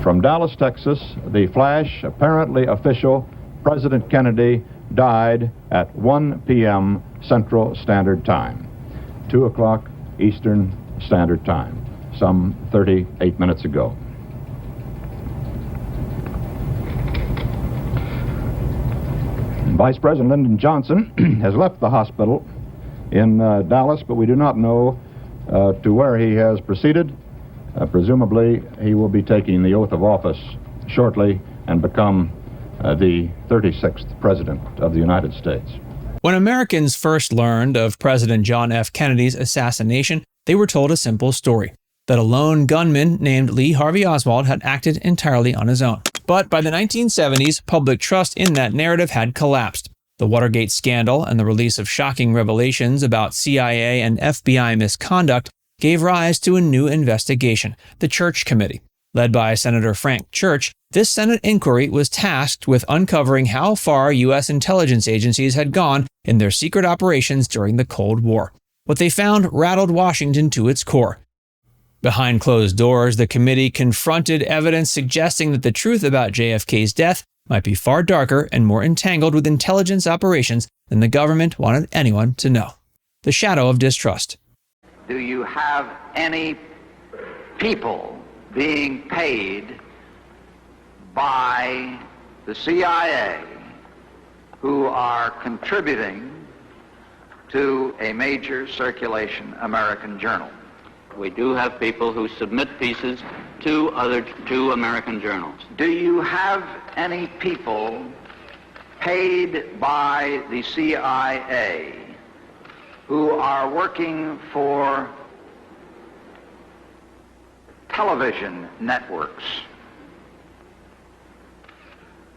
From Dallas, Texas, the flash, apparently official, President Kennedy died at 1 p.m. Central Standard Time, 2 o'clock Eastern Standard Time, some 38 minutes ago. Vice President Lyndon Johnson has left the hospital in Dallas, but we do not know to where he has proceeded. Presumably, he will be taking the oath of office shortly and become the 36th President of the United States. When Americans first learned of President John F. Kennedy's assassination, they were told a simple story, that a lone gunman named Lee Harvey Oswald had acted entirely on his own. But by the 1970s, public trust in that narrative had collapsed. The Watergate scandal and the release of shocking revelations about CIA and FBI misconduct gave rise to a new investigation, the Church Committee. Led by Senator Frank Church, this Senate inquiry was tasked with uncovering how far U.S. intelligence agencies had gone in their secret operations during the Cold War. What they found rattled Washington to its core. Behind closed doors, the committee confronted evidence suggesting that the truth about JFK's death might be far darker and more entangled with intelligence operations than the government wanted anyone to know. The Shadow of Distrust. Do you have any people being paid by the CIA who are contributing to a major circulation American journal? We do have people who submit pieces to American journals. Do you have any people paid by the CIA who are working for television networks?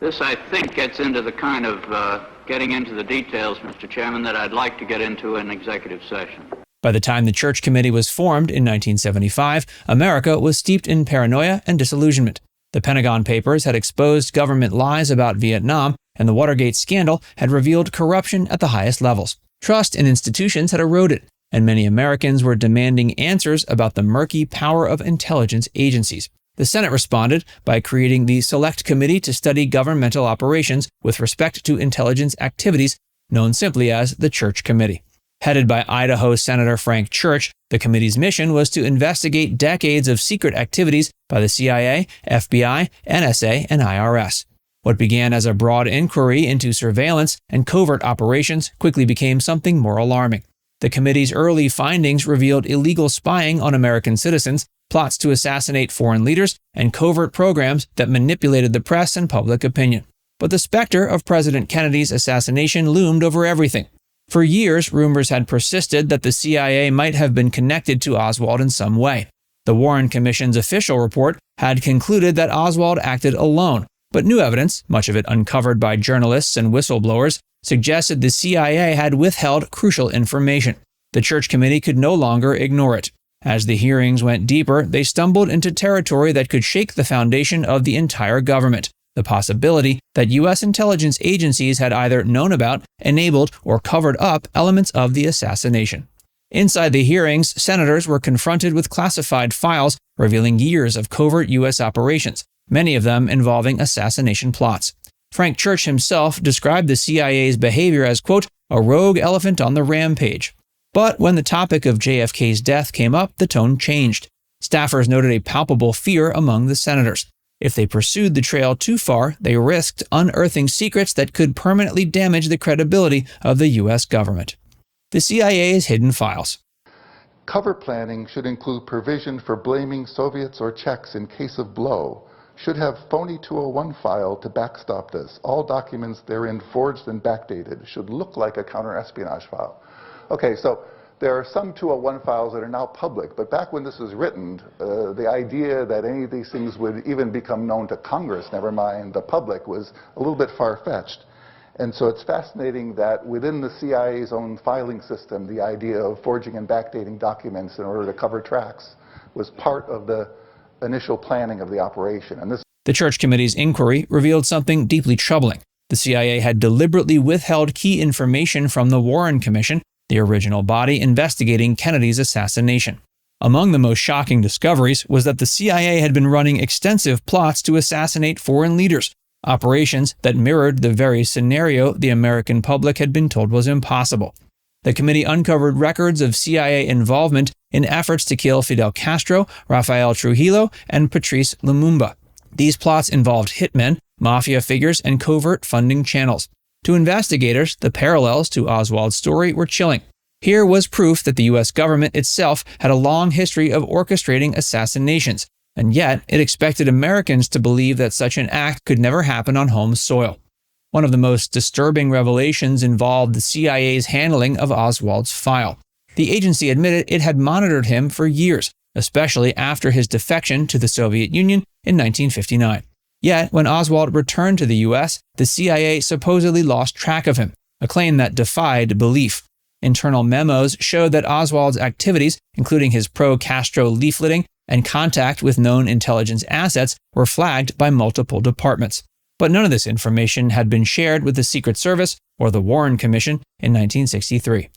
This, I think, gets into the kind of getting into the details, Mr. Chairman, that I'd like to get into in executive session. By the time the Church Committee was formed in 1975, America was steeped in paranoia and disillusionment. The Pentagon Papers had exposed government lies about Vietnam, and the Watergate scandal had revealed corruption at the highest levels. Trust in institutions had eroded, and many Americans were demanding answers about the murky power of intelligence agencies. The Senate responded by creating the Select Committee to study governmental operations with respect to intelligence activities, known simply as the Church Committee. Headed by Idaho Senator Frank Church, the committee's mission was to investigate decades of secret activities by the CIA, FBI, NSA, and IRS. What began as a broad inquiry into surveillance and covert operations quickly became something more alarming. The committee's early findings revealed illegal spying on American citizens, plots to assassinate foreign leaders, and covert programs that manipulated the press and public opinion. But the specter of President Kennedy's assassination loomed over everything. For years, rumors had persisted that the CIA might have been connected to Oswald in some way. The Warren Commission's official report had concluded that Oswald acted alone, but new evidence, much of it uncovered by journalists and whistleblowers, suggested the CIA had withheld crucial information. The Church Committee could no longer ignore it. As the hearings went deeper, they stumbled into territory that could shake the foundation of the entire government. The possibility that U.S. intelligence agencies had either known about, enabled, or covered up elements of the assassination. Inside the hearings, senators were confronted with classified files revealing years of covert U.S. operations, many of them involving assassination plots. Frank Church himself described the CIA's behavior as, quote, a rogue elephant on the rampage. But when the topic of JFK's death came up, the tone changed. Staffers noted a palpable fear among the senators. If they pursued the trail too far, they risked unearthing secrets that could permanently damage the credibility of the U.S. government. The CIA's hidden files. Cover planning should include provision for blaming Soviets or Czechs in case of blow. Should have phony 201 file to backstop this. All documents therein forged and backdated. Should look like a counter-espionage file. Okay, so there are some 201 files that are now public, but back when this was written, the idea that any of these things would even become known to Congress, never mind the public, was a little bit far-fetched. And so it's fascinating that within the CIA's own filing system, the idea of forging and backdating documents in order to cover tracks was part of the initial planning of the operation. And the Church Committee's inquiry revealed something deeply troubling. The CIA had deliberately withheld key information from the Warren Commission, the original body investigating Kennedy's assassination. Among the most shocking discoveries was that the CIA had been running extensive plots to assassinate foreign leaders, operations that mirrored the very scenario the American public had been told was impossible. The committee uncovered records of CIA involvement in efforts to kill Fidel Castro, Rafael Trujillo, and Patrice Lumumba. These plots involved hitmen, mafia figures, and covert funding channels. To investigators, the parallels to Oswald's story were chilling. Here was proof that the U.S. government itself had a long history of orchestrating assassinations, and yet it expected Americans to believe that such an act could never happen on home soil. One of the most disturbing revelations involved the CIA's handling of Oswald's file. The agency admitted it had monitored him for years, especially after his defection to the Soviet Union in 1959. Yet, when Oswald returned to the U.S., the CIA supposedly lost track of him, a claim that defied belief. Internal memos showed that Oswald's activities, including his pro-Castro leafleting and contact with known intelligence assets, were flagged by multiple departments. But none of this information had been shared with the Secret Service or the Warren Commission in 1963.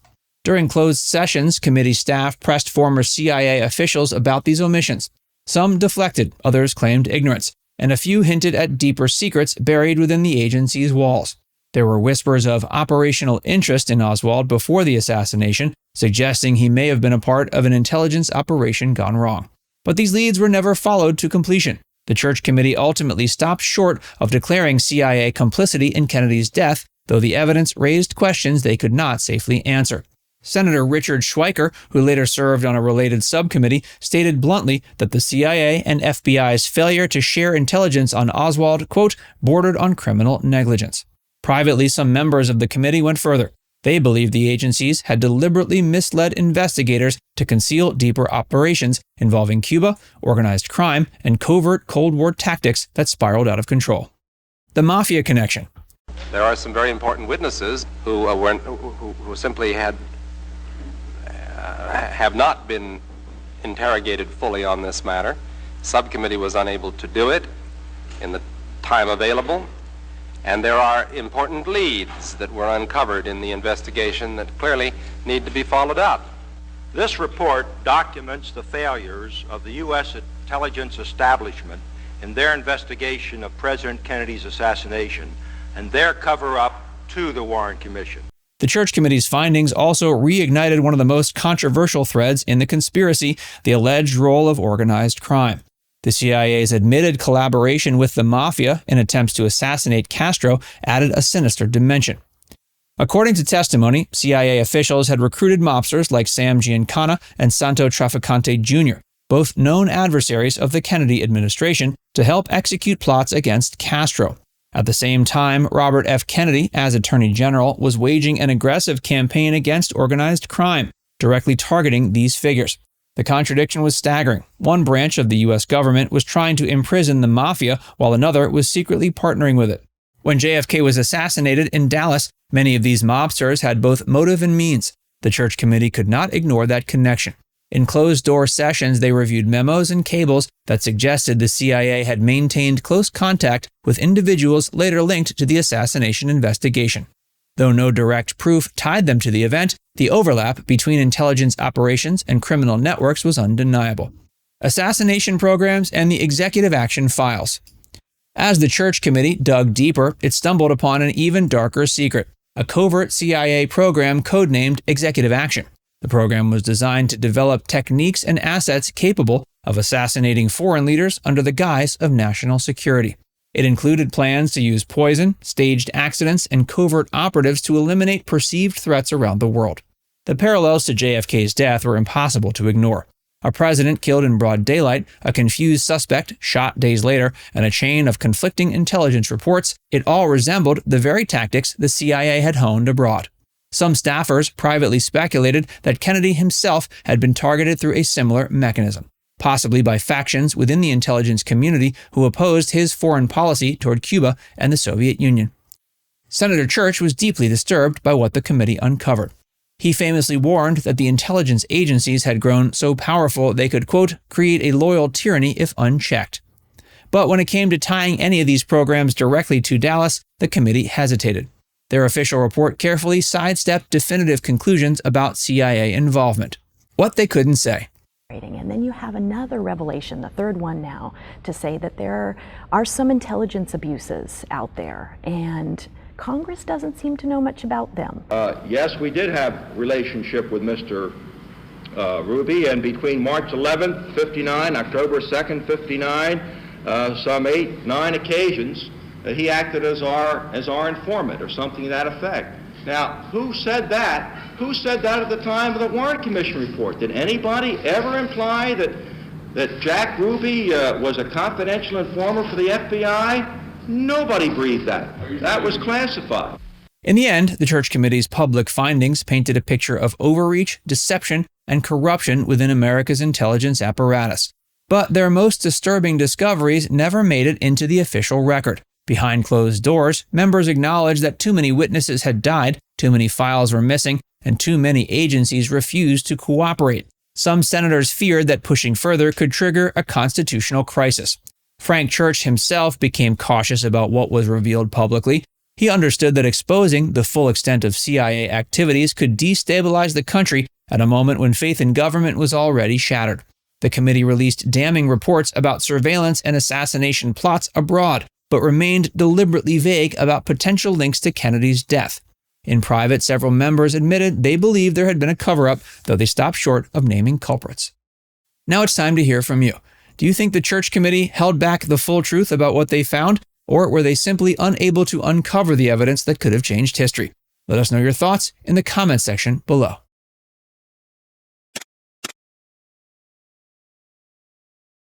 During closed sessions, committee staff pressed former CIA officials about these omissions. Some deflected, others claimed ignorance, and a few hinted at deeper secrets buried within the agency's walls. There were whispers of operational interest in Oswald before the assassination, suggesting he may have been a part of an intelligence operation gone wrong. But these leads were never followed to completion. The Church Committee ultimately stopped short of declaring CIA complicity in Kennedy's death, though the evidence raised questions they could not safely answer. Senator Richard Schweiker, who later served on a related subcommittee, stated bluntly that the CIA and FBI's failure to share intelligence on Oswald, quote, bordered on criminal negligence. Privately, some members of the committee went further. They believed the agencies had deliberately misled investigators to conceal deeper operations involving Cuba, organized crime, and covert Cold War tactics that spiraled out of control. The Mafia Connection. There are some very important witnesses who simply have not been interrogated fully on this matter. The subcommittee was unable to do it in the time available. And there are important leads that were uncovered in the investigation that clearly need to be followed up. This report documents the failures of the U.S. intelligence establishment in their investigation of President Kennedy's assassination and their cover-up to the Warren Commission. The Church Committee's findings also reignited one of the most controversial threads in the conspiracy, the alleged role of organized crime. The CIA's admitted collaboration with the Mafia in attempts to assassinate Castro added a sinister dimension. According to testimony, CIA officials had recruited mobsters like Sam Giancana and Santo Trafficante Jr., both known adversaries of the Kennedy administration, to help execute plots against Castro. At the same time, Robert F. Kennedy, as Attorney General, was waging an aggressive campaign against organized crime, directly targeting these figures. The contradiction was staggering. One branch of the U.S. government was trying to imprison the Mafia, while another was secretly partnering with it. When JFK was assassinated in Dallas, many of these mobsters had both motive and means. The Church Committee could not ignore that connection. In closed-door sessions, they reviewed memos and cables that suggested the CIA had maintained close contact with individuals later linked to the assassination investigation. Though no direct proof tied them to the event, the overlap between intelligence operations and criminal networks was undeniable. Assassination programs and the executive action files. As the Church Committee dug deeper, it stumbled upon an even darker secret, a covert CIA program codenamed Executive Action. The program was designed to develop techniques and assets capable of assassinating foreign leaders under the guise of national security. It included plans to use poison, staged accidents, and covert operatives to eliminate perceived threats around the world. The parallels to JFK's death were impossible to ignore. A president killed in broad daylight, a confused suspect shot days later, and a chain of conflicting intelligence reports, it all resembled the very tactics the CIA had honed abroad. Some staffers privately speculated that Kennedy himself had been targeted through a similar mechanism, possibly by factions within the intelligence community who opposed his foreign policy toward Cuba and the Soviet Union. Senator Church was deeply disturbed by what the committee uncovered. He famously warned that the intelligence agencies had grown so powerful they could, quote, create a loyal tyranny if unchecked. But when it came to tying any of these programs directly to Dallas, the committee hesitated. Their official report carefully sidestepped definitive conclusions about CIA involvement. What they couldn't say. And then you have another revelation, the third one now, to say that there are some intelligence abuses out there, and Congress doesn't seem to know much about them. Yes, we did have relationship with Mr. Ruby, and between March 11th, 59, October 2nd, 59, some 8-9 occasions, he acted as our informant or something to that effect. Now, who said that? Who said that at the time of the Warren Commission report? Did anybody ever imply that Jack Ruby was a confidential informer for the FBI? Nobody breathed that. That was classified. In the end, the Church Committee's public findings painted a picture of overreach, deception, and corruption within America's intelligence apparatus. But their most disturbing discoveries never made it into the official record. Behind closed doors, members acknowledged that too many witnesses had died, too many files were missing, and too many agencies refused to cooperate. Some senators feared that pushing further could trigger a constitutional crisis. Frank Church himself became cautious about what was revealed publicly. He understood that exposing the full extent of CIA activities could destabilize the country at a moment when faith in government was already shattered. The committee released damning reports about surveillance and assassination plots abroad, but remained deliberately vague about potential links to Kennedy's death. In private, several members admitted they believed there had been a cover-up, though they stopped short of naming culprits. Now it's time to hear from you. Do you think the Church Committee held back the full truth about what they found, or were they simply unable to uncover the evidence that could have changed history? Let us know your thoughts in the comments section below.